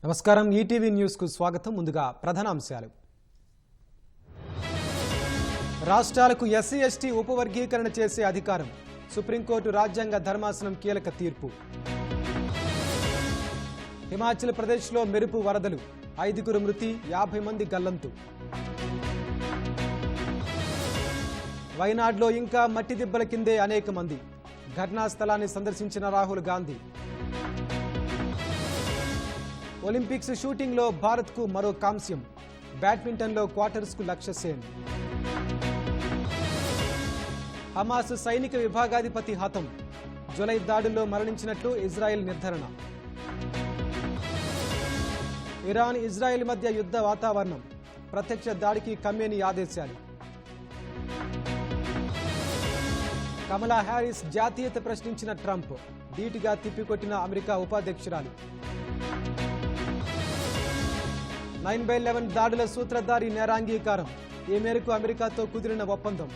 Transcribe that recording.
నమస్కారం ETV news కు స్వాగతం. ముందుగా ప్రధాన అంశాలు. రాష్ట్రాలకు ఎస్సీ ఎస్టీ ఉపవర్గీకరణ చేసే అధికారం. సుప్రీంకోర్టు రాజ్యాంగ ధర్మాసనం కీలక తీర్పు. హిమాచల్ ప్రదేశ్లో మెరుపు వరదలు, 5 మృతి, 50 మంది గల్లంతు. వైనాడ్లో ఇంకా మట్టి దిబ్బల కిందే అనేక మంది. ఘటనా స్థలాన్ని సందర్శించిన రాహుల్ గాంధీ. ఒలింపిక్స్ షూటింగ్లో భారత్కు మరో కాంస్యం. బ్యాడ్మింటన్లో క్వార్టర్స్కు లక్ష్య సేన్. హమాస్ సైనిక విభాగాధిపతి హతం. జులై దాడుల్లో మరణించినట్లు ఇజ్రాయెల్ నిర్ధారణ. ఇరాన్ ఇజ్రాయెల్ మధ్య యుద్ధ వాతావరణం. ప్రత్యక్ష దాడికి ఖమేనీ ఆదేశాలు. కమలా హ్యారిస్ జాతీయత ప్రశ్నించిన ట్రంప్. ధీటుగా తిప్పికొట్టిన అమెరికా ఉపాధ్యక్షురాలు. 9/11 దాడుల సూత్రధారి నేరాంగీకారం. ఈ మేరకు అమెరికాతో కుదిరిన ఒప్పందం.